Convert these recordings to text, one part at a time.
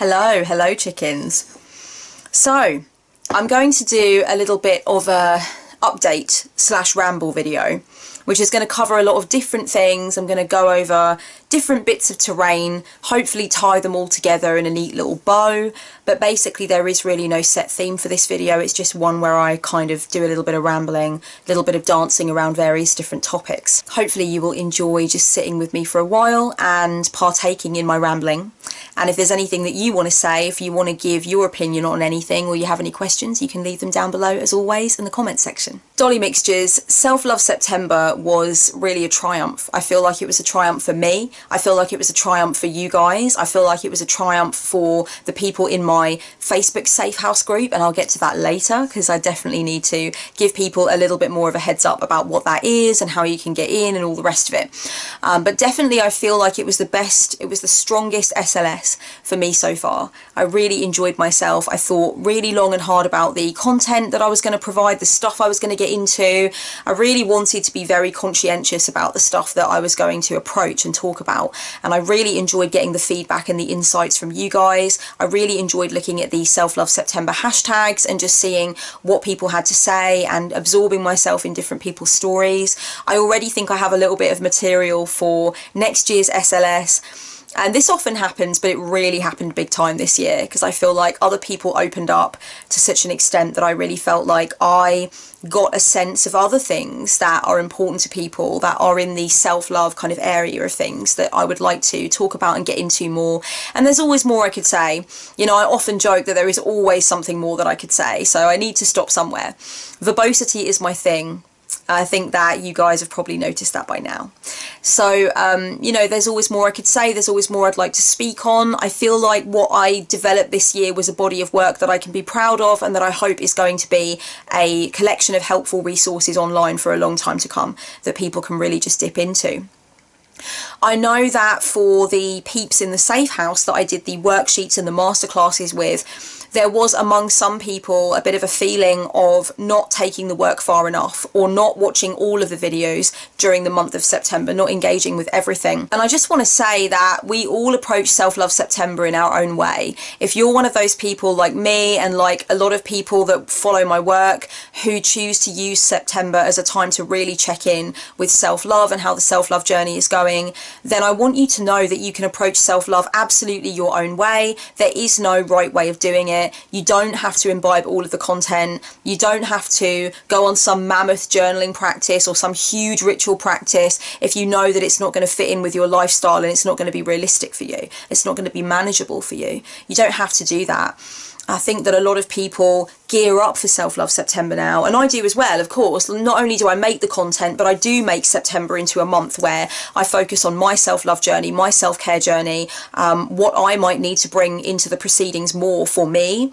Hello chickens. So I'm going to do a little bit of a update / ramble video, which is going to cover a lot of different things. I'm going to go over different bits of terrain, hopefully tie them all together in a neat little bow. But basically there is really no set theme for this video. It's just one where I kind of do a little bit of rambling, a little bit of dancing around various different topics. Hopefully you will enjoy just sitting with me for a while and partaking in my rambling. And if there's anything that you want to say, if you want to give your opinion on anything, or you have any questions, you can leave them down below as always in the comment section. Dolly Mixtures, Self-Love September was really a triumph. I feel like it was a triumph for me. I feel like it was a triumph for you guys. I feel like it was a triumph for the people in my Facebook Safe House group, and I'll get to that later because I definitely need to give people a little bit more of a heads up about what that is and how you can get in and all the rest of it. But definitely I feel like it was the best, it was the strongest SLS for me so far. I really enjoyed myself. I thought really long and hard about the content that I was going to provide, the stuff I was going to get into. I really wanted to be very conscientious about the stuff that I was going to approach and talk about, and I really enjoyed getting the feedback and the insights from you guys. I really enjoyed looking at the Self-Love September hashtags and just seeing what people had to say and absorbing myself in different people's stories. I already think I have a little bit of material for next year's SLS. And this often happens, but it really happened big time this year because I feel like other people opened up to such an extent that I really felt like I got a sense of other things that are important to people that are in the self-love kind of area of things that I would like to talk about and get into more. And there's always more I could say. You know, I often joke that there is always something more that I could say, so I need to stop somewhere. Verbosity is my thing. I think that you guys have probably noticed that by now. So, you know, there's always more I could say. There's always more I'd like to speak on. I feel like what I developed this year was a body of work that I can be proud of and that I hope is going to be a collection of helpful resources online for a long time to come that people can really just dip into. I know that for the peeps in the Safe House that I did the worksheets and the masterclasses with, there was among some people a bit of a feeling of not taking the work far enough or not watching all of the videos during the month of September, not engaging with everything. And I just want to say that we all approach Self-Love September in our own way. If you're one of those people like me and like a lot of people that follow my work who choose to use September as a time to really check in with self-love and how the self-love journey is going, then I want you to know that you can approach self-love absolutely your own way. There is no right way of doing it. You don't have to imbibe all of the content. You don't have to go on some mammoth journaling practice or some huge ritual practice if you know that it's not going to fit in with your lifestyle and it's not going to be realistic for you. It's not going to be manageable for you. You don't have to do that. I think that a lot of people gear up for Self-Love September now, and I do as well, of course. Not only do I make the content, but I do make September into a month where I focus on my self-love journey, my self-care journey, what I might need to bring into the proceedings more for me.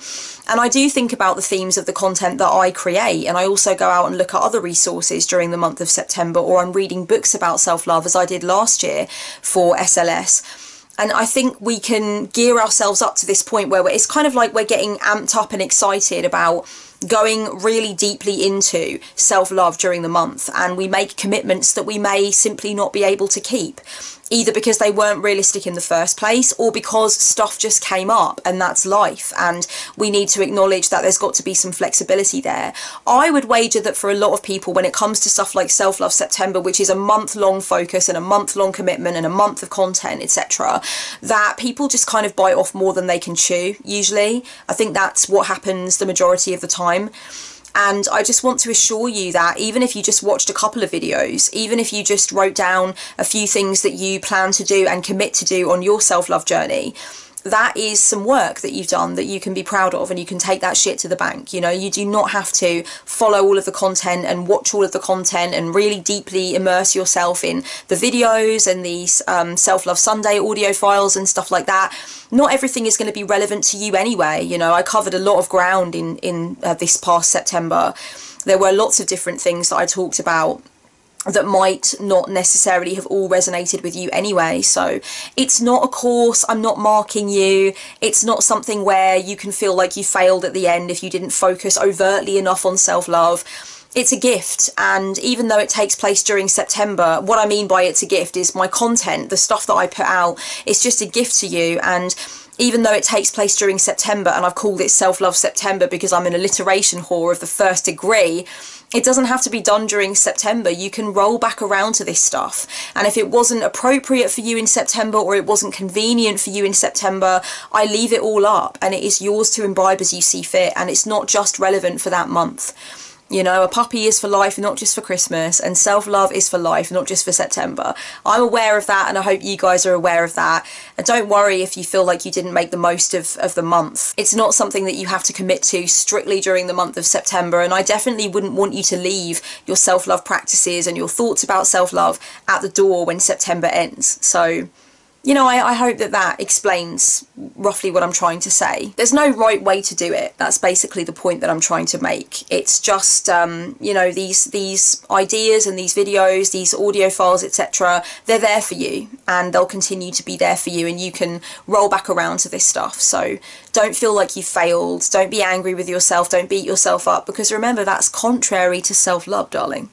And I do think about the themes of the content that I create, and I also go out and look at other resources during the month of September, or I'm reading books about self-love as I did last year for SLS. And I think we can gear ourselves up to this point where it's kind of like we're getting amped up and excited about going really deeply into self-love during the month, and we make commitments that we may simply not be able to keep, either because they weren't realistic in the first place or because stuff just came up, and that's life, and we need to acknowledge that there's got to be some flexibility there. I would wager that for a lot of people, when it comes to stuff like Self-Love September, which is a month-long focus and a month-long commitment and a month of content, etc., that people just kind of bite off more than they can chew, usually. I think that's what happens the majority of the time. And I just want to assure you that even if you just watched a couple of videos, even if you just wrote down a few things that you plan to do and commit to do on your self-love journey, that is some work that you've done that you can be proud of, and you can take that shit to the bank. You know, you do not have to follow all of the content and watch all of the content and really deeply immerse yourself in the videos and these Self-Love Sunday audio files and stuff like that. Not everything is going to be relevant to you anyway. You know, I covered a lot of ground in this past September. There were lots of different things that I talked about that might not necessarily have all resonated with you anyway. So it's not a course, I'm not marking you, it's not something where you can feel like you failed at the end if you didn't focus overtly enough on self-love. It's a gift, and even though it takes place during September, what I mean by it's a gift is my content, the stuff that I put out, it's just a gift to you. And even though it takes place during September, and I've called it Self-Love September because I'm an alliteration whore of the first degree, it doesn't have to be done during September. You can roll back around to this stuff. And if it wasn't appropriate for you in September, or it wasn't convenient for you in September, I leave it all up, and it is yours to imbibe as you see fit. And it's not just relevant for that month. You know, a puppy is for life, not just for Christmas, and self-love is for life, not just for September. I'm aware of that, and I hope you guys are aware of that. And don't worry if you feel like you didn't make the most of the month. It's not something that you have to commit to strictly during the month of September, and I definitely wouldn't want you to leave your self-love practices and your thoughts about self-love at the door when September ends. So, you know, I hope that that explains roughly what I'm trying to say. There's no right way to do it. That's basically the point that I'm trying to make. It's just, you know, these ideas and these videos, these audio files, etc., they're there for you, and they'll continue to be there for you, and you can roll back around to this stuff. So don't feel like you failed. Don't be angry with yourself. Don't beat yourself up, because remember, that's contrary to self-love, darling.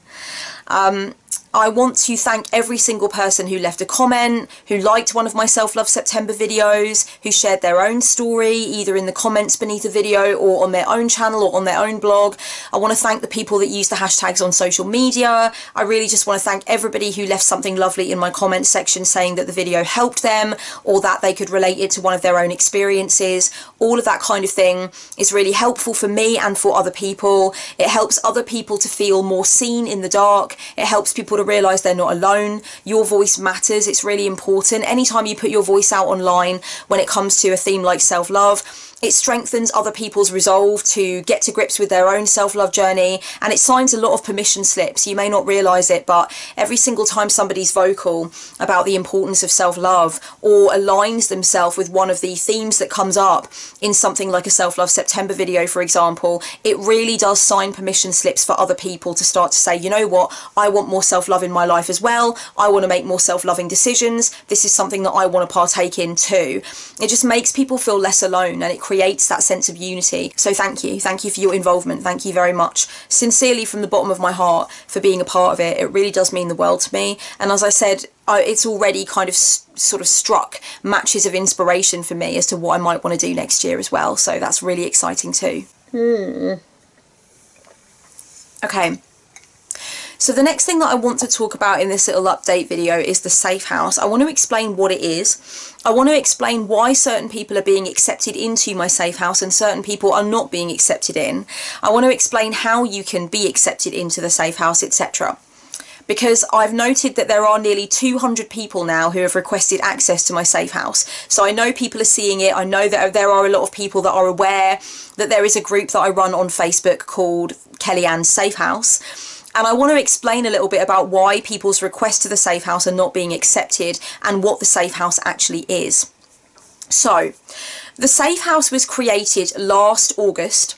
I want to thank every single person who left a comment, who liked one of my Self-Love September videos, who shared their own story, either in the comments beneath the video or on their own channel or on their own blog. I want to thank the people that use the hashtags on social media. I really just want to thank everybody who left something lovely in my comments section saying that the video helped them, or that they could relate it to one of their own experiences. All of that kind of thing is really helpful for me and for other people. It helps other people to feel more seen in the dark. It helps people to realise they're not alone. Your voice matters. It's really important. Anytime you put your voice out online when it comes to a theme like self-love, it strengthens other people's resolve to get to grips with their own self-love journey, and it signs a lot of permission slips. You may not realise it, but every single time somebody's vocal about the importance of self-love, or aligns themselves with one of the themes that comes up in something like a Self-Love September video, for example, it really does sign permission slips for other people to start to say, you know what, I want more self-love in my life as well. I want to make more self-loving decisions. This is something that I want to partake in too. It just makes people feel less alone, and it creates that sense of unity. So thank you for your involvement. Thank you very much, sincerely, from the bottom of my heart, for being a part of it. It really does mean the world to me, and as I said, it's already kind of sort of struck matches of inspiration for me as to what I might want to do next year as well, so that's really exciting too. Okay. So the next thing that I want to talk about in this little update video is the safe house. I want to explain what it is. I want to explain why certain people are being accepted into my safe house and certain people are not being accepted in. I want to explain how you can be accepted into the safe house, etc. Because I've noted that there are nearly 200 people now who have requested access to my safe house. So I know people are seeing it. I know that there are a lot of people that are aware that there is a group that I run on Facebook called Kellyanne's Safe House. And I want to explain a little bit about why people's requests to the safe house are not being accepted and what the safe house actually is. So, the safe house was created last August,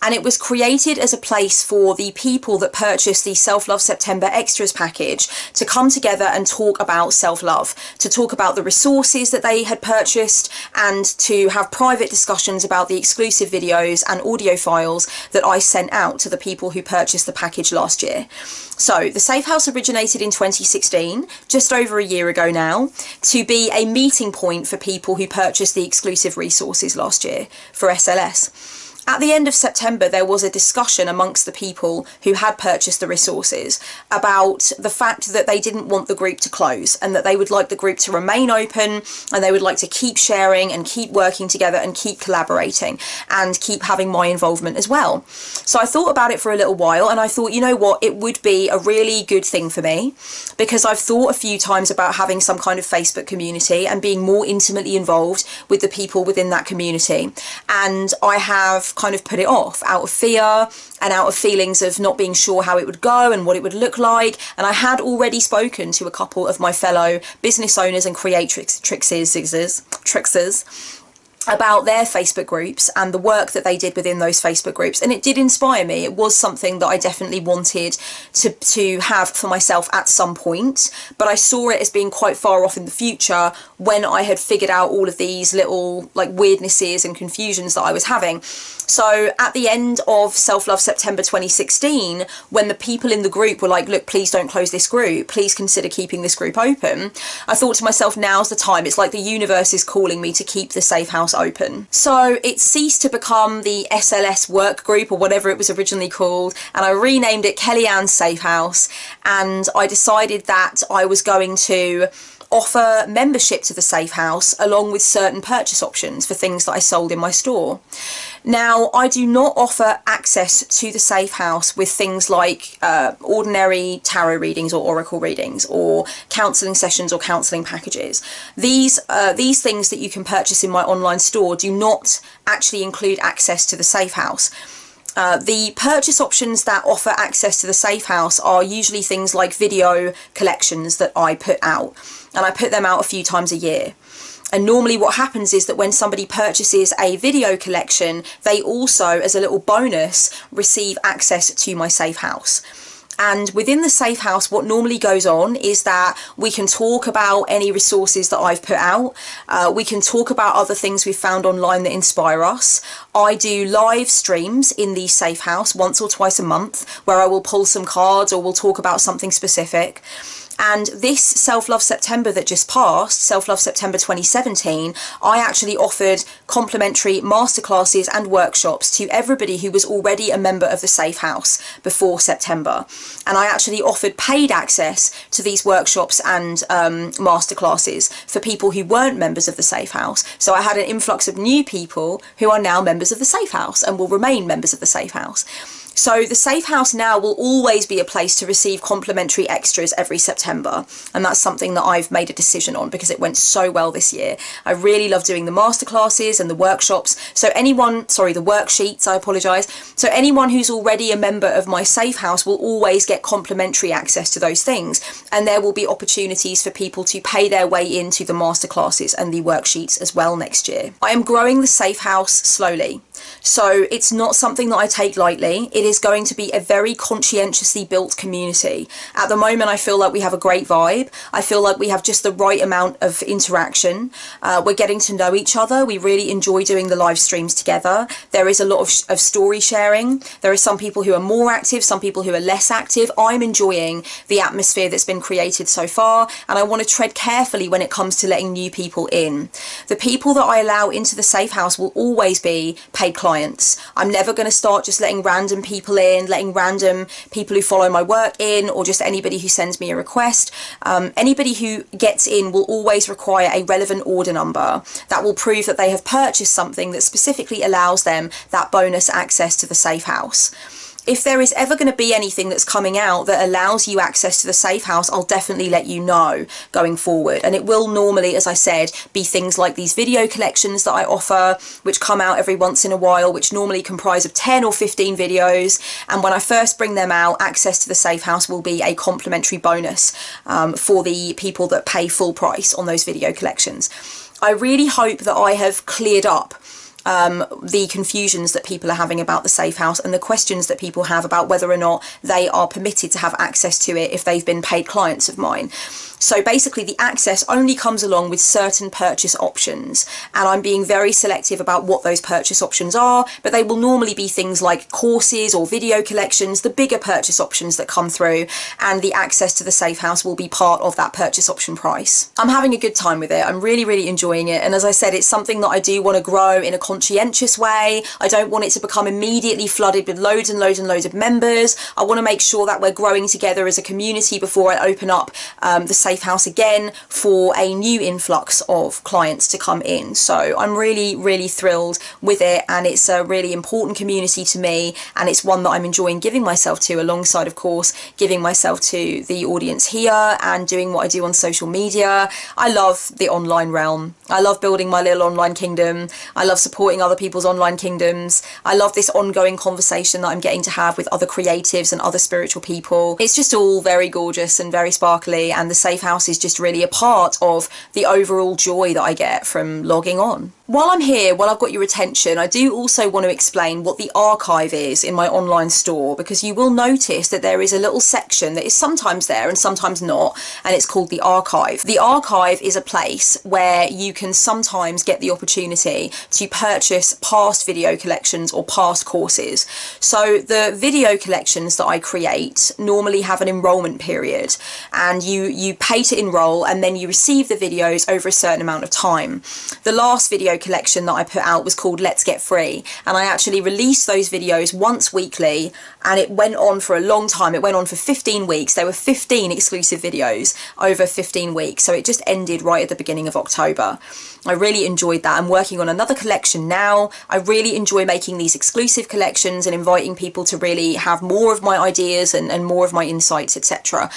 and it was created as a place for the people that purchased the Self-Love September Extras package to come together and talk about self-love, to talk about the resources that they had purchased, and to have private discussions about the exclusive videos and audio files that I sent out to the people who purchased the package last year. So the Safe House originated in 2016, just over a year ago now, to be a meeting point for people who purchased the exclusive resources last year for SLS. At the end of September, there was a discussion amongst the people who had purchased the resources about the fact that they didn't want the group to close, and that they would like the group to remain open, and they would like to keep sharing and keep working together and keep collaborating and keep having my involvement as well. So I thought about it for a little while, and I thought, you know what, it would be a really good thing for me, because I've thought a few times about having some kind of Facebook community and being more intimately involved with the people within that community. And I have kind of put it off out of fear and out of feelings of not being sure how it would go and what it would look like. And I had already spoken to a couple of my fellow business owners and tricksers about their Facebook groups and the work that they did within those Facebook groups, and it did inspire me. It was something that I definitely wanted to have for myself at some point, but I saw it as being quite far off in the future when I had figured out all of these little like weirdnesses and confusions that I was having. So at the end of Self-Love September 2016, when the people in the group were like, look, please don't close this group, please consider keeping this group open, I thought to myself, now's the time. It's like the universe is calling me to keep the safe house open. So it ceased to become the SLS work group or whatever it was originally called, and I renamed it Kellyanne's Safe House, and I decided that I was going to offer membership to the safe house along with certain purchase options for things that I sold in my store. Now, I do not offer access to the safe house with things like ordinary tarot readings or oracle readings or counselling sessions or counselling packages. These things that you can purchase in my online store do not actually include access to the safe house. The purchase options that offer access to the safe house are usually things like video collections that I put out, and I put them out a few times a year. And normally what happens is that when somebody purchases a video collection, they also, as a little bonus, receive access to my safe house. And within the safe house, what normally goes on is that we can talk about any resources that I've put out. We can talk about other things we've found online that inspire us. I do live streams in the safe house once or twice a month where I will pull some cards or we'll talk about something specific. And this Self-Love September that just passed, Self-Love September 2017, I actually offered complimentary masterclasses and workshops to everybody who was already a member of the Safe House before September. And I actually offered paid access to these workshops and masterclasses for people who weren't members of the Safe House. So I had an influx of new people who are now members of the Safe House and will remain members of the Safe House. So the Safe House now will always be a place to receive complimentary extras every September, and that's something that I've made a decision on because it went so well this year. I really love doing the masterclasses and the workshops. So anyone, sorry, the worksheets, I apologise. So anyone who's already a member of my Safe House will always get complimentary access to those things, and there will be opportunities for people to pay their way into the masterclasses and the worksheets as well next year. I am growing the Safe House slowly. So it's not something that I take lightly. It is going to be a very conscientiously built community. At the moment, I feel like we have a great vibe. I feel like we have just the right amount of interaction. We're getting to know each other. We really enjoy doing the live streams together. There is a lot of story sharing. There are some people who are more active, some people who are less active. I'm enjoying the atmosphere that's been created so far, and I want to tread carefully when it comes to letting new people in. The people that I allow into the Safe House will always be paid clients. I'm never going to start just letting random people in, letting random people who follow my work in, or just anybody who sends me a request. Anybody who gets in will always require a relevant order number that will prove that they have purchased something that specifically allows them that bonus access to the Safe House. If there is ever going to be anything that's coming out that allows you access to the Safe House, I'll definitely let you know going forward. And it will normally, as I said, be things like these video collections that I offer, which come out every once in a while, which normally comprise of 10 or 15 videos. And when I first bring them out, access to the Safe House will be a complimentary bonus for the people that pay full price on those video collections. I really hope that I have cleared up the confusions that people are having about the Safe House and the questions that people have about whether or not they are permitted to have access to it if they've been paid clients of mine. So basically the access only comes along with certain purchase options, and I'm being very selective about what those purchase options are, but they will normally be things like courses or video collections, the bigger purchase options that come through, and the access to the Safe House will be part of that purchase option price. I'm having a good time with it. I'm really enjoying it, and as I said, it's something that I do want to grow in a conscientious way. I don't want it to become immediately flooded with loads and loads of members. I want to make sure that we're growing together as a community before I open up the Safe House again for a new influx of clients to come in. So I'm really thrilled with it, and it's a really important community to me, and it's one that I'm enjoying giving myself to, alongside of course giving myself to the audience here and doing what I do on social media. I love the online realm. I love building my little online kingdom. I love supporting other people's online kingdoms. I love this ongoing conversation that I'm getting to have with other creatives and other spiritual people. It's just all very gorgeous and very sparkly, and the Safe House is just really a part of the overall joy that I get from logging on. while I'm here, while I've got your attention, I do also want to explain what the archive is in my online store, because you will notice that there is a little section that is sometimes there and sometimes not, and it's called the archive. The archive is a place where you can sometimes get the opportunity to purchase past video collections or past courses. So the video collections that I create normally have an enrollment period, and you pay to enroll, and then you receive the videos over a certain amount of time. The last video collection that I put out was called Let's Get Free, and I actually released those videos once weekly, and it went on for a long time. It went on for 15 weeks. There were 15 exclusive videos over 15 weeks, so it just ended right at the beginning of October. I really enjoyed that. I'm working on another collection now. I really enjoy making these exclusive collections and inviting people to really have more of my ideas and more of my insights, etc.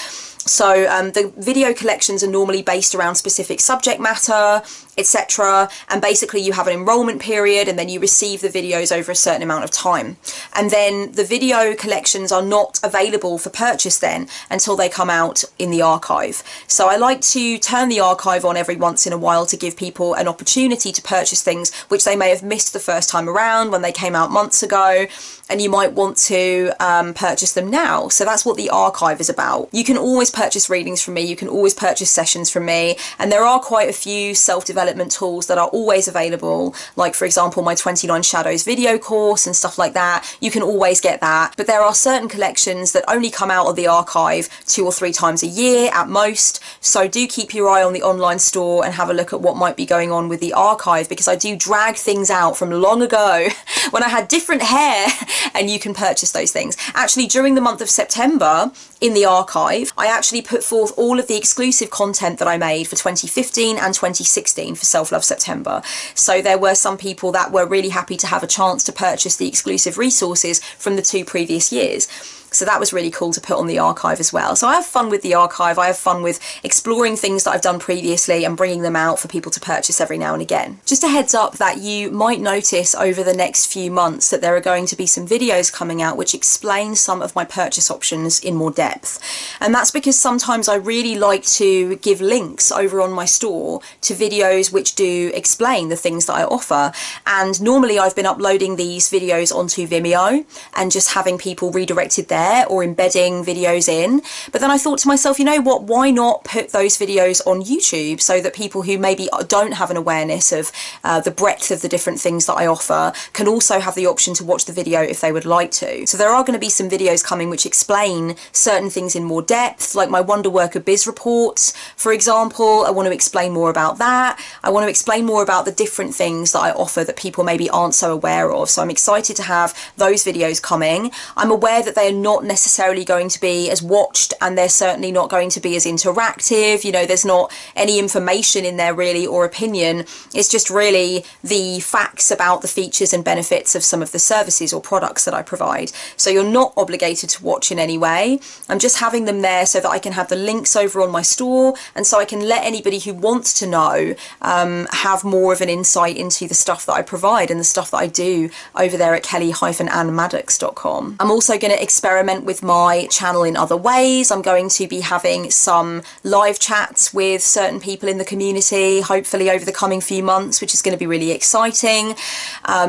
So the video collections are normally based around specific subject matter, etc. And basically you have an enrollment period, and then you receive the videos over a certain amount of time. And then the video collections are not available for purchase then until they come out in the archive. So I like to turn the archive on every once in a while to give people an opportunity to purchase things which they may have missed the first time around when they came out months ago, and you might want to purchase them now. So that's what the archive is about. You can always purchase readings from me, you can always purchase sessions from me, and there are quite a few self-development tools that are always available, like for example my 29 Shadows video course and stuff like that. You can always get that, but there are certain collections that only come out of the archive 2 or 3 times a year at most, so do keep your eye on the online store and have a look at what might be going on with the archive, because I do drag things out from long ago when I had different hair, and you can purchase those things. Actually, during the month of September in the archive, I actually put forth all of the exclusive content that I made for 2015 and 2016 for Self-Love September. So there were some people that were really happy to have a chance to purchase the exclusive resources from the 2 previous years. So that was really cool to put on the archive as well. So I have fun with the archive. I have fun with exploring things that I've done previously and bringing them out for people to purchase every now and again. Just a heads up that you might notice over the next few months that there are going to be some videos coming out which explain some of my purchase options in more depth. And that's because sometimes I really like to give links over on my store to videos which do explain the things that I offer. And normally I've been uploading these videos onto Vimeo and just having people redirected there, or embedding videos in. But then I thought to myself, you know what, why not put those videos on YouTube so that people who maybe don't have an awareness of the breadth of the different things that I offer can also have the option to watch the video if they would like to. So there are going to be some videos coming which explain certain things in more depth, like my Wonder Worker Biz reports, for example. I want to explain more about that. I want to explain more about the different things that I offer that people maybe aren't so aware of. So I'm excited to have those videos coming. I'm aware that they are not necessarily going to be as watched, and they're certainly not going to be as interactive. You know, there's not any information in there really, or opinion. It's just really the facts about the features and benefits of some of the services or products that I provide. So you're not obligated to watch in any way. I'm just having them there so that I can have the links over on my store, and so I can let anybody who wants to know have more of an insight into the stuff that I provide and the stuff that I do over there at kelly-annmaddox.com. I'm also going to experiment with my channel in other ways. I'm going to be having some live chats with certain people in the community, hopefully over the coming few months, which is going to be really exciting.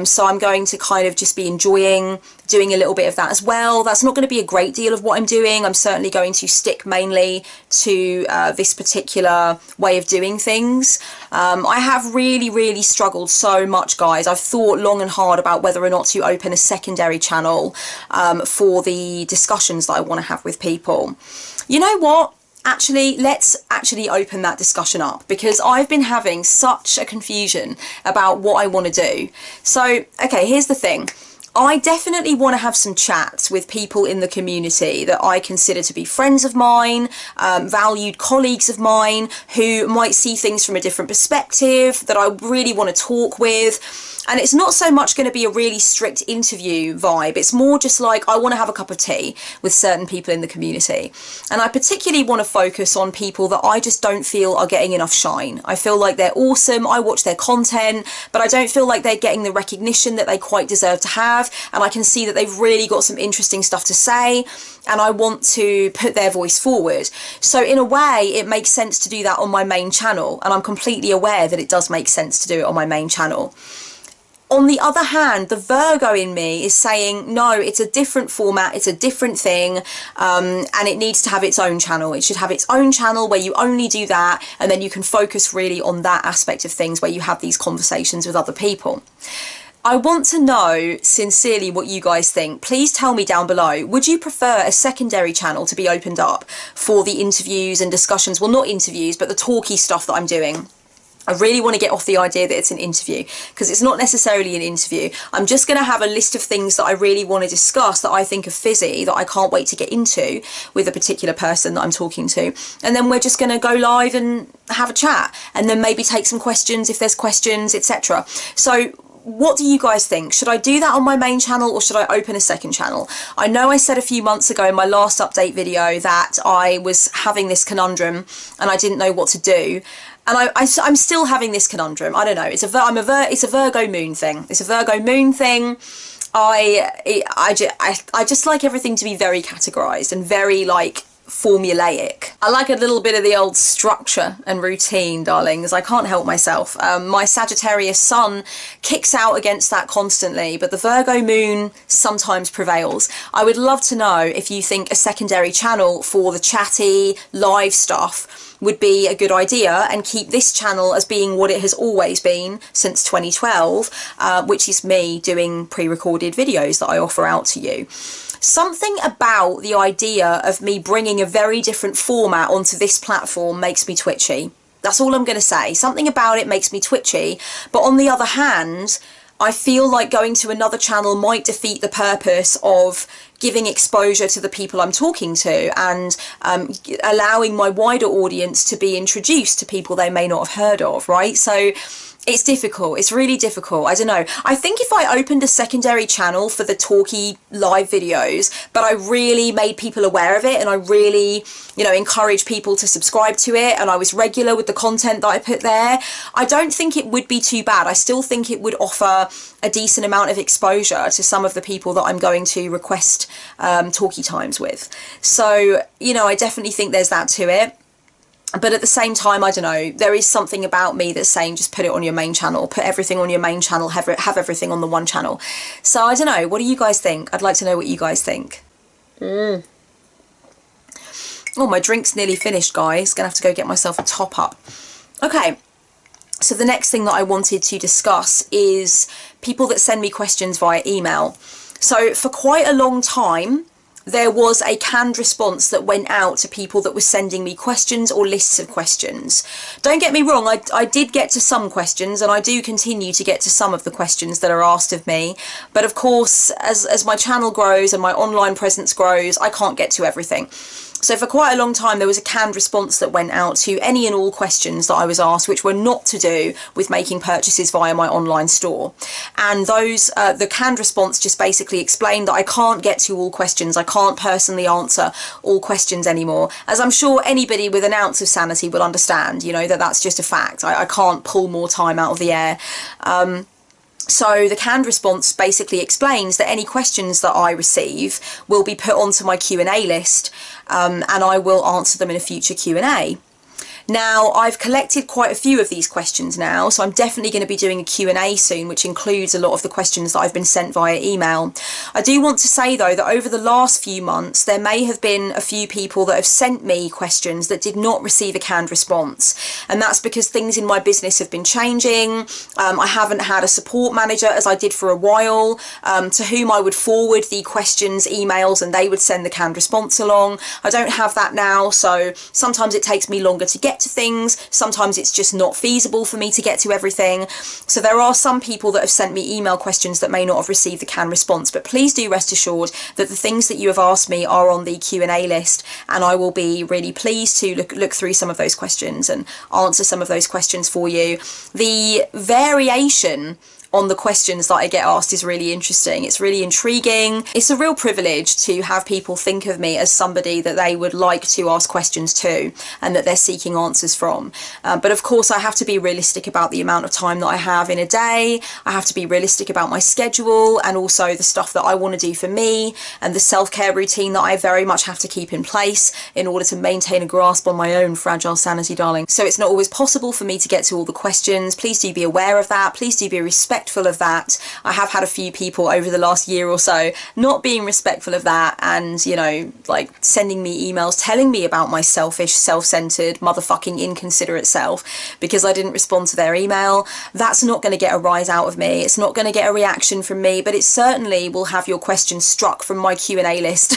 So I'm going to kind of just be enjoying doing a little bit of that as well. That's not going to be a great deal of what I'm doing. I'm certainly going to stick mainly to this particular way of doing things. I have really struggled so much, guys. I've thought long and hard about whether or not to open a secondary channel for the discussions that I want to have with people. You know what? Actually, let's actually open that discussion up, because I've been having such a confusion about what I want to do. So, okay, here's the thing. I definitely want to have some chats with people in the community that I consider to be friends of mine, valued colleagues of mine, who might see things from a different perspective, that I really want to talk with. And it's not so much going to be a really strict interview vibe. It's more just like I want to have a cup of tea with certain people in the community. And I particularly want to focus on people that I just don't feel are getting enough shine. I feel like they're awesome. I watch their content, but I don't feel like they're getting the recognition that they quite deserve to have. have, and I can see that they've really got some interesting stuff to say, and I want to put their voice forward. So in a way, it makes sense to do that on my main channel, and I'm completely aware that it does make sense to do it on my main channel. On the other hand, the Virgo in me is saying, no, it's a different format, it's a different thing, and it needs to have its own channel. It should have its own channel where you only do that, and then you can focus really on that aspect of things where you have these conversations with other people. I want to know sincerely what you guys think. Please tell me down below. Would you prefer a secondary channel to be opened up for the interviews and discussions? Well, not interviews, but the talky stuff that I'm doing. I really want to get off the idea that it's an interview, because it's not necessarily an interview. I'm just going to have a list of things that I really want to discuss that I think are fizzy, that I can't wait to get into with a particular person that I'm talking to. And then we're just going to go live and have a chat, and then maybe take some questions if there's questions, etc. So what do you guys think? Should I do that on my main channel, or should I open a second channel? I know I said a few months ago in my last update video that I was having this conundrum and I didn't know what to do. And I'm still having this conundrum. I don't know. It's a Virgo moon thing. It's a Virgo moon thing. I just like everything to be very categorized and very like formulaic. I like a little bit of the old structure and routine, darlings. I can't help myself. My Sagittarius sun kicks out against that constantly, but the Virgo moon sometimes prevails. I would love to know if you think a secondary channel for the chatty live stuff would be a good idea, and keep this channel as being what it has always been since 2012, which is me doing pre-recorded videos that I offer out to you. Something about the idea of me bringing a very different format onto this platform makes me twitchy. That's all I'm going to say. Something about it makes me twitchy, but on the other hand, I feel like going to another channel might defeat the purpose of giving exposure to the people I'm talking to, and allowing my wider audience to be introduced to people they may not have heard of, right? So it's difficult. It's really difficult. I don't know. I think if I opened a secondary channel for the talky live videos, but I really made people aware of it, and I really, you know, encouraged people to subscribe to it, and I was regular with the content that I put there, I don't think it would be too bad. I still think it would offer a decent amount of exposure to some of the people that I'm going to request talky times with. So, you know, I definitely think there's that to it. But at the same time, I don't know, there is something about me that's saying just put it on your main channel, put everything on your main channel, have everything on the one channel. So I don't know, what do you guys think? I'd like to know what you guys think. Oh, my drink's nearly finished, guys. Gonna have to go get myself a top up. Okay, so the next thing that I wanted to discuss is people that send me questions via email. So for quite a long time, there was a canned response that went out to people that were sending me questions or lists of questions. Don't get me wrong, I did get to some questions, and I do continue to get to some of the questions that are asked of me. But of course, as my channel grows and my online presence grows, I can't get to everything. So for quite a long time, there was a canned response that went out to any and all questions that I was asked, which were not to do with making purchases via my online store. And those, the canned response just basically explained that I can't get to all questions. I can't personally answer all questions anymore. As I'm sure anybody with an ounce of sanity will understand, you know, that that's just a fact. I can't pull more time out of the air. So the canned response basically explains that any questions that I receive will be put onto my Q&A list, and I will answer them in a future Q&A. Now, I've collected quite a few of these questions now, so I'm definitely going to be doing a Q&A soon, which includes a lot of the questions that I've been sent via email. I do want to say, though, that over the last few months, there may have been a few people that have sent me questions that did not receive a canned response. And that's because things in my business have been changing. I haven't had a support manager, as I did for a while, to whom I would forward the questions, emails, and they would send the canned response along. I don't have that now, so sometimes it takes me longer to get to things, sometimes it's just not feasible for me to get to everything. So there are some people that have sent me email questions that may not have received the canned response, but please do rest assured that the things that you have asked me are on the Q&A list, and I will be really pleased to look through some of those questions and answer some of those questions for you. The variation on the questions that I get asked is really interesting. It's really intriguing. It's a real privilege to have people think of me as somebody that they would like to ask questions to and that they're seeking answers from. But of course, I have to be realistic about the amount of time that I have in a day. I have to be realistic about my schedule and also the stuff that I want to do for me and the self-care routine that I very much have to keep in place in order to maintain a grasp on my own fragile sanity, darling. So it's not always possible for me to get to all the questions. Please do be aware of that. Please do be respectful of that. I have had a few people over the last year or so not being respectful of that and, you know, like sending me emails telling me about my selfish, self-centered, motherfucking inconsiderate self because I didn't respond to their email. That's not going to get a rise out of me. It's not going to get a reaction from me, but it certainly will have your questions struck from my Q&A list.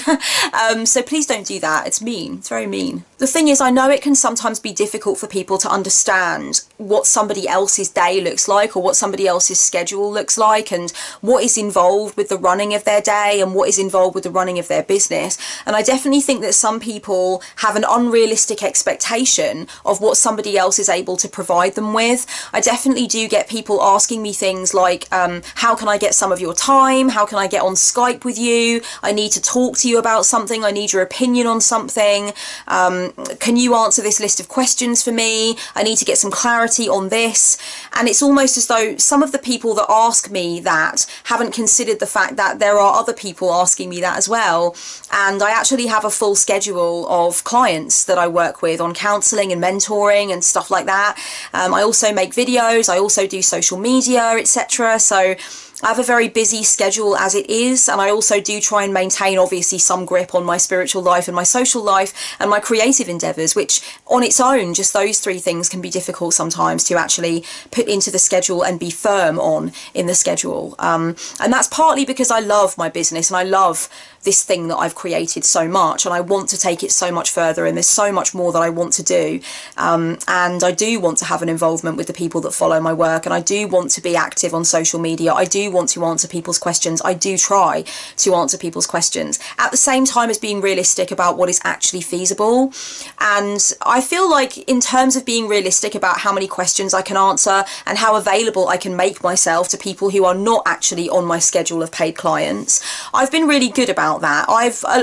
So please don't do that. It's mean. It's very mean. The thing is, I know it can sometimes be difficult for people to understand what somebody else's day looks like or what somebody else's schedule looks like and what is involved with the running of their day and what is involved with the running of their business. And I definitely think that some people have an unrealistic expectation of what somebody else is able to provide them with. I definitely do get people asking me things like, how can I get some of your time? How can I get on Skype with you? I need to talk to you about something. I need your opinion on something. Can you answer this list of questions for me? I need to get some clarity on this. And it's almost as though some of the people that ask me that haven't considered the fact that there are other people asking me that as well. And I actually have a full schedule of clients that I work with on counselling and mentoring and stuff like that. I also make videos. I also do social media, etc. So I have a very busy schedule as it is, and I also do try and maintain obviously some grip on my spiritual life and my social life and my creative endeavours, which on its own, just those three things can be difficult sometimes to actually put into the schedule and be firm on in the schedule. And that's partly because I love my business and I love this thing that I've created so much and I want to take it so much further, and there's so much more that I want to do, and I do want to have an involvement with the people that follow my work, and I do want to be active on social media. I do want to answer people's questions. I do try to answer people's questions at the same time as being realistic about what is actually feasible. And I feel like in terms of being realistic about how many questions I can answer and how available I can make myself to people who are not actually on my schedule of paid clients, I've been really good about that.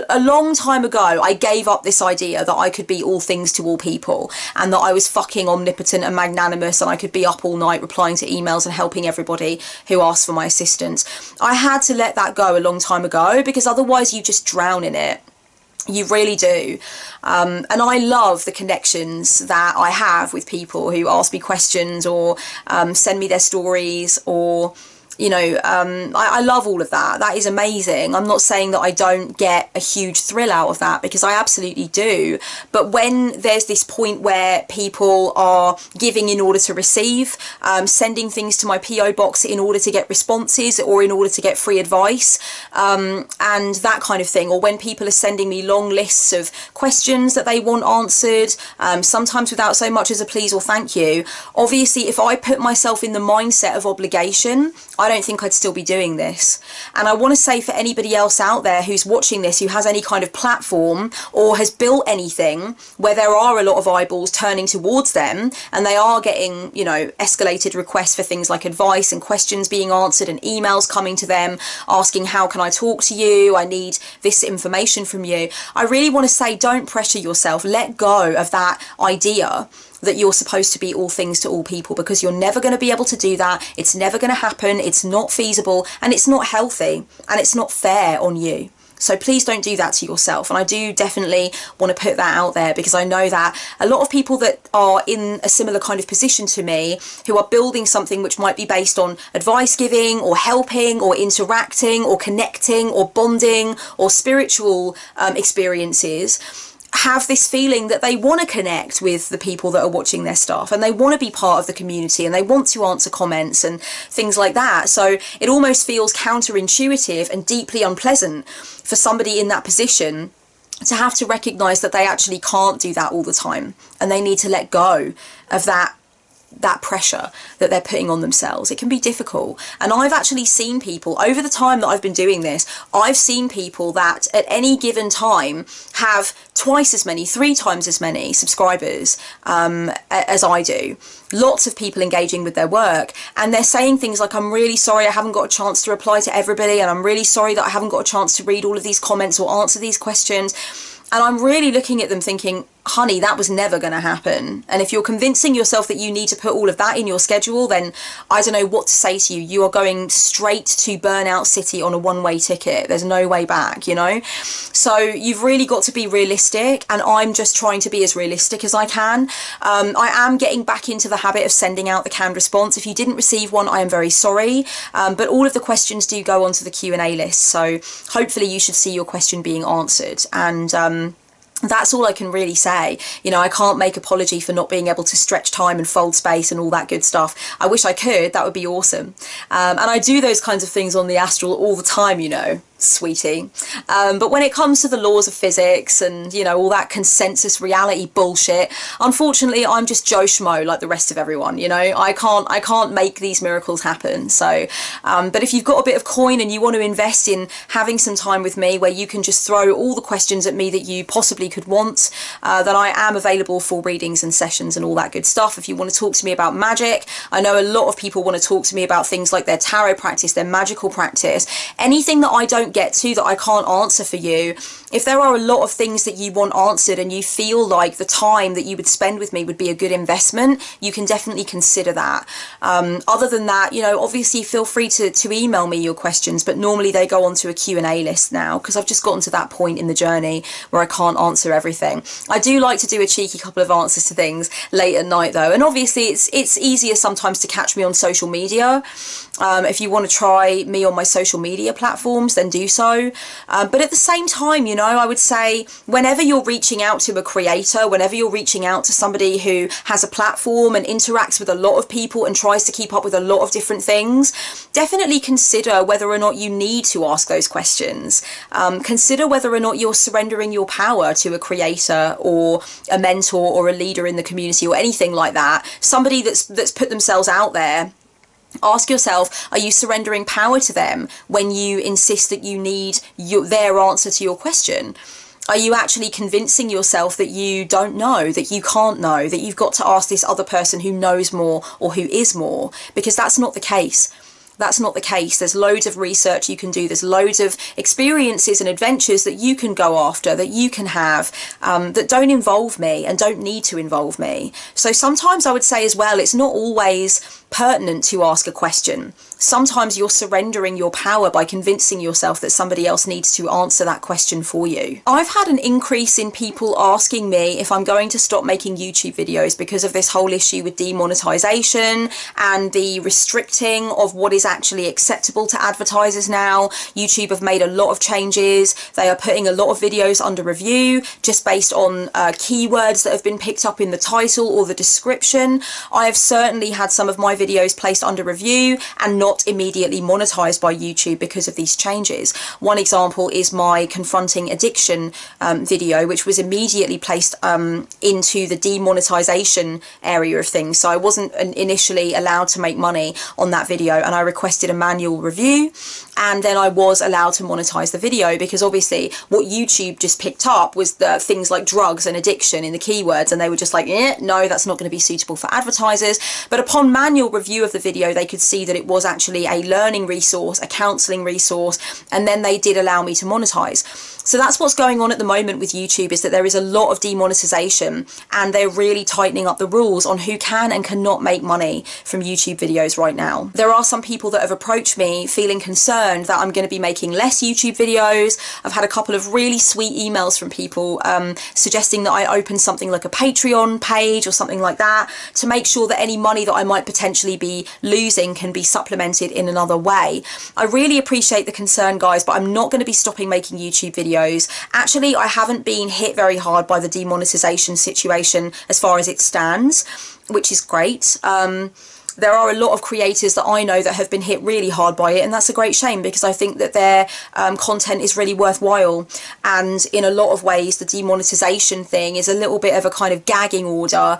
A long time ago I gave up this idea that I could be all things to all people and that I was fucking omnipotent and magnanimous and I could be up all night replying to emails and helping everybody who asked for my assistance. I had to let that go a long time ago because otherwise you just drown in it. You really do. And I love the connections that I have with people who ask me questions or send me their stories, or you know, I love all of that. That is amazing. I'm not saying that I don't get a huge thrill out of that, because I absolutely do. But when there's this point where people are giving in order to receive, sending things to my PO box in order to get responses or in order to get free advice, and that kind of thing, or when people are sending me long lists of questions that they want answered, sometimes without so much as a please or thank you, obviously if I put myself in the mindset of obligation, I don't think I'd still be doing this. And I want to say, for anybody else out there who's watching this, who has any kind of platform or has built anything where there are a lot of eyeballs turning towards them and they are getting, you know, escalated requests for things like advice and questions being answered and emails coming to them asking, how can I talk to you? I need this information from you. I really want to say, don't pressure yourself. Let go of that idea that you're supposed to be all things to all people, because you're never going to be able to do that. It's never going to happen. It's not feasible, and it's not healthy, and it's not fair on you. So please don't do that to yourself. And I do definitely want to put that out there, because I know that a lot of people that are in a similar kind of position to me, who are building something which might be based on advice giving or helping or interacting or connecting or bonding or spiritual experiences, have this feeling that they want to connect with the people that are watching their stuff, and they want to be part of the community, and they want to answer comments and things like that. So it almost feels counterintuitive and deeply unpleasant for somebody in that position to have to recognize that they actually can't do that all the time, and they need to let go of that that pressure that they're putting on themselves. It can be difficult. And I've actually seen people, over the time that I've been doing this, I've seen people that at any given time have twice as many, 3 times as many subscribers as I do. Lots of people engaging with their work, and they're saying things like, I'm really sorry I haven't got a chance to reply to everybody, and I'm really sorry that I haven't got a chance to read all of these comments or answer these questions. And I'm really looking at them thinking, honey, that was never going to happen. And if you're convincing yourself that you need to put all of that in your schedule, then I don't know what to say to you. You are going straight to burnout city on a one-way ticket. There's no way back, you know? So you've really got to be realistic, and I'm just trying to be as realistic as I can. I am getting back into the habit of sending out the canned response. If you didn't receive one, I am very sorry. But all of the questions do go onto the Q&A list. So hopefully you should see your question being answered. And that's all I can really say. You know, I can't make apology for not being able to stretch time and fold space and all that good stuff. I wish I could. That would be awesome. And I do those kinds of things on the astral all the time, you know, sweetie. But when it comes to the laws of physics and, you know, all that consensus reality bullshit, unfortunately, I'm just Joe Schmo like the rest of everyone, you know. I can't make these miracles happen. So, but if you've got a bit of coin and you want to invest in having some time with me where you can just throw all the questions at me that you possibly could want, then I am available for readings and sessions and all that good stuff. If you want to talk to me about magic, I know a lot of people want to talk to me about things like their tarot practice, their magical practice, anything that I don't get to that I can't answer for you. If there are a lot of things that you want answered and you feel like the time that you would spend with me would be a good investment, you can definitely consider that. Other than that, you know, obviously feel free to email me your questions, but normally they go onto a Q&A list now because I've just gotten to that point in the journey where I can't answer everything. I do like to do a cheeky couple of answers to things late at night though, and obviously it's easier sometimes to catch me on social media. If you want to try me on my social media platforms, then do so. But at the same time, you know, I would say whenever you're reaching out to a creator, whenever you're reaching out to somebody who has a platform and interacts with a lot of people and tries to keep up with a lot of different things, definitely consider whether or not you need to ask those questions. Consider whether or not you're surrendering your power to a creator or a mentor or a leader in the community or anything like that. Somebody that's put themselves out there. Ask yourself, are you surrendering power to them when you insist that you need their answer to your question? Are you actually convincing yourself that you don't know, that you can't know, that you've got to ask this other person who knows more or who is more? Because that's not the case. That's not the case. There's loads of research you can do. There's loads of experiences and adventures that you can go after, that you can have, that don't involve me and don't need to involve me. So sometimes I would say as well, it's not always pertinent to ask a question. Sometimes you're surrendering your power by convincing yourself that somebody else needs to answer that question for you. I've had an increase in people asking me if I'm going to stop making YouTube videos because of this whole issue with demonetisation and the restricting of what is actually acceptable to advertisers now. YouTube have made a lot of changes. They are putting a lot of videos under review just based on keywords that have been picked up in the title or the description. I have certainly had some of my videos placed under review and not immediately monetized by YouTube because of these changes. One example is my confronting addiction video, which was immediately placed into the demonetisation area of things. So I wasn't initially allowed to make money on that video, and I requested a manual review, and then I was allowed to monetize the video because obviously what YouTube just picked up was the things like drugs and addiction in the keywords, and they were just like, no, that's not going to be suitable for advertisers. But upon manual review of the video, they could see that it was actually a learning resource, a counselling resource, and then they did allow me to monetize. So that's what's going on at the moment with YouTube, is that there is a lot of demonetisation, and they're really tightening up the rules on who can and cannot make money from YouTube videos right now. There are some people that have approached me feeling concerned that I'm going to be making less YouTube videos. I've had a couple of really sweet emails from people suggesting that I open something like a Patreon page or something like that to make sure that any money that I might potentially be losing can be supplemented in another way. I really appreciate the concern, guys, but I'm not going to be stopping making YouTube videos. Actually, I haven't been hit very hard by the demonetisation situation as far as it stands, which is great. there are a lot of creators that I know that have been hit really hard by it, and that's a great shame, because I think that their content is really worthwhile. And in a lot of ways, the demonetisation thing is a little bit of a kind of gagging order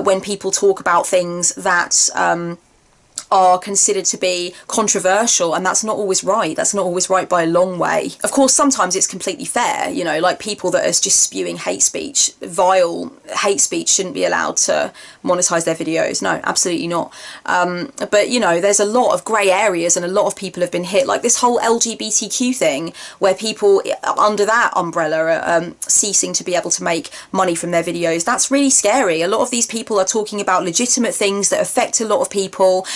when people talk about things that are considered to be controversial, and that's not always right. That's not always right by a long way. Of course, sometimes it's completely fair, you know, like people that are just spewing hate speech, vile hate speech, shouldn't be allowed to monetize their videos. No, absolutely not. But, you know, there's a lot of grey areas, and a lot of people have been hit, like this whole LGBTQ thing, where people under that umbrella are ceasing to be able to make money from their videos. That's really scary. A lot of these people are talking about legitimate things that affect a lot of people.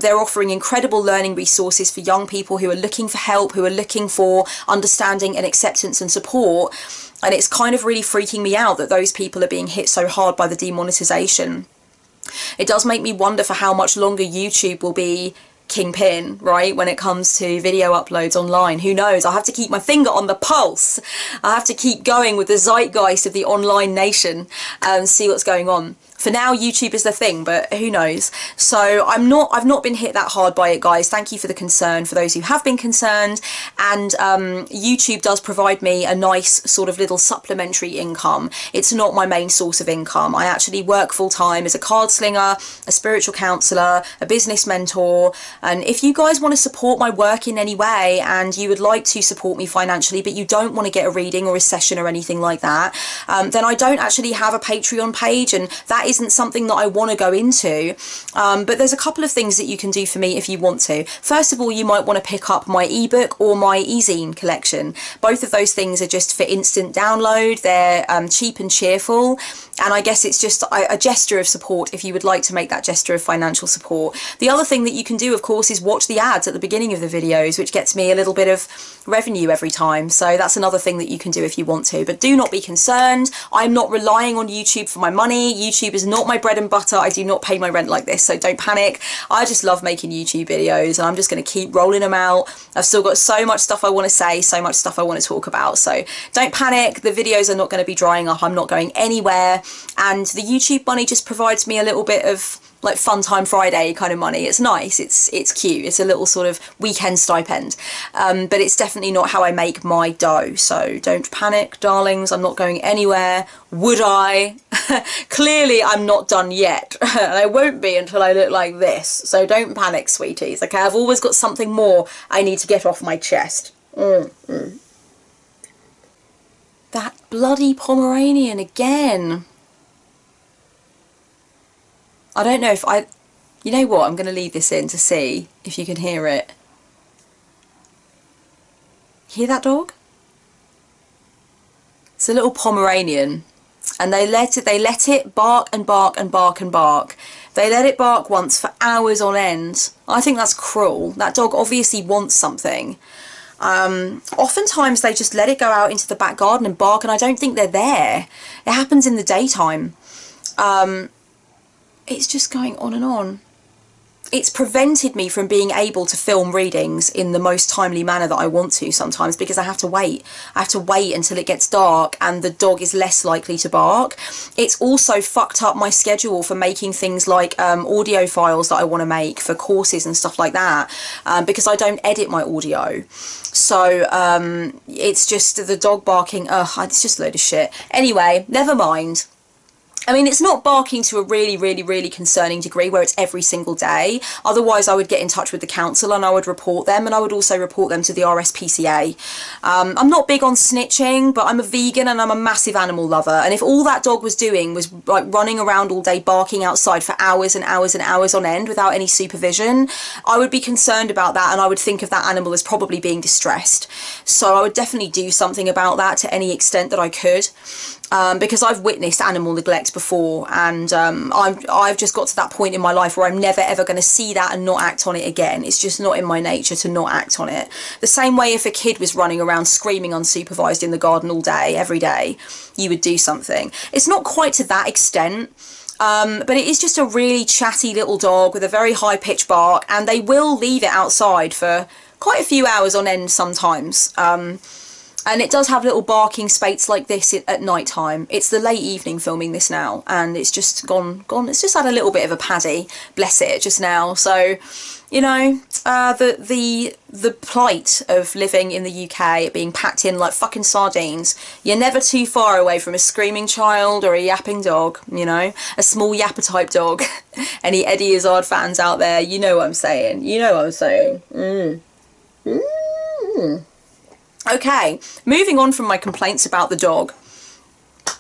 They're offering incredible learning resources for young people who are looking for help, who are looking for understanding and acceptance and support. And it's kind of really freaking me out that those people are being hit so hard by the demonetisation. It does make me wonder for how much longer YouTube will be kingpin, right, when it comes to video uploads online. Who knows? I have to keep my finger on the pulse. I have to keep going with the zeitgeist of the online nation and see what's going on. For now, YouTube is the thing, but who knows? So I've not been hit that hard by it, guys. Thank you for the concern, for those who have been concerned. And YouTube does provide me a nice sort of little supplementary income. It's not my main source of income. I actually work full time as a card slinger, a spiritual counsellor, a business mentor. And if you guys want to support my work in any way, and you would like to support me financially, but you don't want to get a reading or a session or anything like that, then I don't actually have a Patreon page, and that isn't something that I want to go into. But there's a couple of things that you can do for me if you want to. First of all, you might want to pick up my ebook or my e-zine collection. Both of those things are just for instant download. They're cheap and cheerful, and I guess it's just a gesture of support if you would like to make that gesture of financial support. The other thing that you can do, of course, is watch the ads at the beginning of the videos, which gets me a little bit of revenue every time. So that's another thing that you can do if you want to. But do not be concerned. I'm not relying on YouTube for my money. YouTube is not my bread and butter. I do not pay my rent like this, so don't panic. I just love making YouTube videos, and I'm just going to keep rolling them out. I've still got so much stuff I want to say, so much stuff I want to talk about, so don't panic. The videos are not going to be drying up. I'm not going anywhere, and the YouTube money just provides me a little bit of like fun time Friday kind of money. It's nice, it's cute, it's a little sort of weekend stipend, but it's definitely not how I make my dough. So don't panic, darlings. I'm not going anywhere. Would I? Clearly I'm not done yet, and I won't be until I look like this. So don't panic, sweeties, okay? I've always got something more I need to get off my chest. That bloody Pomeranian again. I don't know if you know what, I'm going to leave this in to see if you can hear it. Hear that dog? It's a little Pomeranian, and they let it bark and bark and bark and bark. They let it bark once for hours on end. I think that's cruel. That dog obviously wants something. Oftentimes they just let it go out into the back garden and bark, and I don't think they're there. It happens in the daytime. It's just going on and on. It's prevented me from being able to film readings in the most timely manner that I want to sometimes, because I have to wait. I have to wait until it gets dark and the dog is less likely to bark. It's also fucked up my schedule for making things like audio files that I want to make for courses and stuff like that, because I don't edit my audio. So it's just the dog barking. It's just a load of shit. Anyway, never mind. I mean, it's not barking to a really, really, really concerning degree where it's every single day. Otherwise, I would get in touch with the council and I would report them, and I would also report them to the RSPCA. I'm not big on snitching, but I'm a vegan and I'm a massive animal lover. And if all that dog was doing was like running around all day barking outside for hours and hours and hours on end without any supervision, I would be concerned about that, and I would think of that animal as probably being distressed. So I would definitely do something about that to any extent that I could. Because I've witnessed animal neglect before, and I've just got to that point in my life where I'm never ever going to see that and not act on it again. It's just not in my nature to not act on it. The same way if a kid was running around screaming unsupervised in the garden all day, every day, you would do something. It's not quite to that extent. But it is just a really chatty little dog with a very high-pitched bark, and they will leave it outside for quite a few hours on end sometimes. And it does have little barking spates like this at night time. It's the late evening filming this now, and it's just gone. It's just had a little bit of a paddy, bless it, just now. So, you know, the plight of living in the UK, being packed in like fucking sardines. You're never too far away from a screaming child or a yapping dog, you know, a small yapper type dog. Any Eddie Izzard fans out there, you know what I'm saying. You know what I'm saying. Okay, moving on from my complaints about the dog,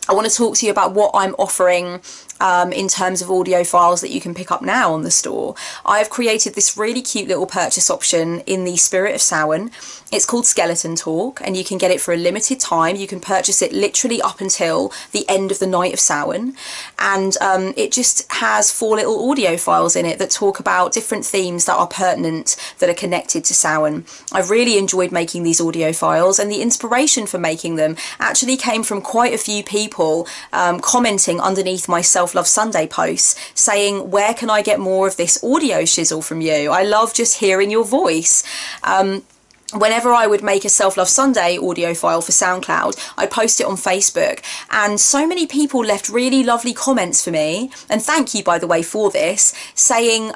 I want to talk to you about what I'm offering in terms of audio files that you can pick up now on the store. I've created this really cute little purchase option in the spirit of Samhain. It's called Skeleton Talk, and you can get it for a limited time. You can purchase it literally up until the end of the night of Samhain, and it just has 4 little audio files in it that talk about different themes that are pertinent, that are connected to Samhain. I've really enjoyed making these audio files, and the inspiration for making them actually came from quite a few people commenting underneath my Self-Love Sunday posts saying, where can I get more of this audio shizzle from you? I love just hearing your voice. Whenever I would make a Self-Love Sunday audio file for SoundCloud, I'd post it on Facebook, and so many people left really lovely comments for me, and thank you by the way for this, saying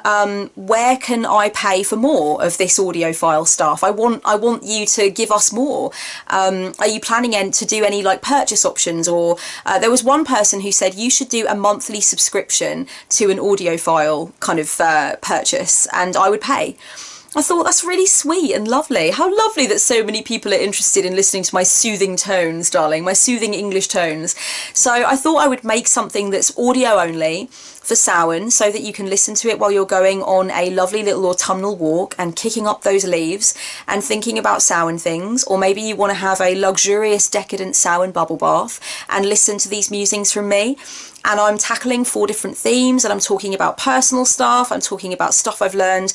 where can I pay for more of this audio file stuff? I want you to give us more. Are you planning to do any like purchase options? Or there was one person who said you should do a monthly subscription to an audio file kind of purchase, and I would pay. I thought that's really sweet and lovely. How lovely that so many people are interested in listening to my soothing tones, darling, my soothing English tones. So I thought I would make something that's audio only for Samhain, so that you can listen to it while you're going on a lovely little autumnal walk and kicking up those leaves and thinking about Samhain things. Or maybe you want to have a luxurious decadent Samhain bubble bath and listen to these musings from me. And I'm tackling 4 different themes, and I'm talking about personal stuff, I'm talking about stuff I've learned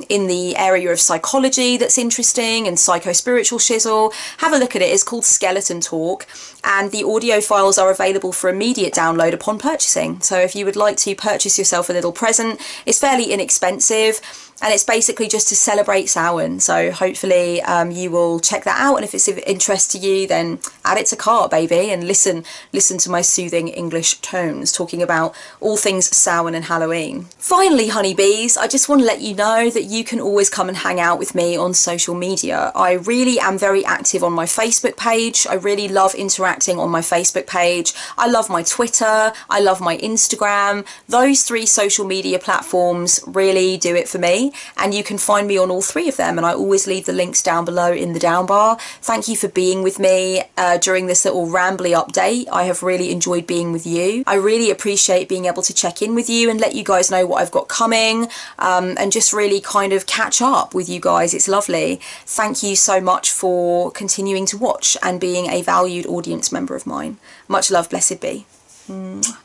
in the area of psychology that's interesting, and psycho-spiritual shizzle. Have a look at it. It's called Skeleton Talk, and the audio files are available for immediate download upon purchasing. So if you would like to purchase yourself a little present, it's fairly inexpensive, and it's basically just to celebrate Samhain. So hopefully you will check that out, and if it's of interest to you, then add it to cart, baby, and listen to my soothing English tones talking about all things Samhain and Halloween. Finally, honeybees, I just want to let you know that you can always come and hang out with me on social media. I really am very active on my Facebook page. I really love interacting on my Facebook page. I love my Twitter. I love my Instagram. Those 3 social media platforms really do it for me, and you can find me on all 3 of them, and I always leave the links down below in the down bar. Thank you for being with me during this little rambly update. I have really enjoyed being with you. I really appreciate being able to check in with you and let you guys know what I've got coming, and just really kind of catch up with you guys. It's lovely. Thank you so much for continuing to watch and being a valued audience member of mine. Much love, blessed be. Mwah.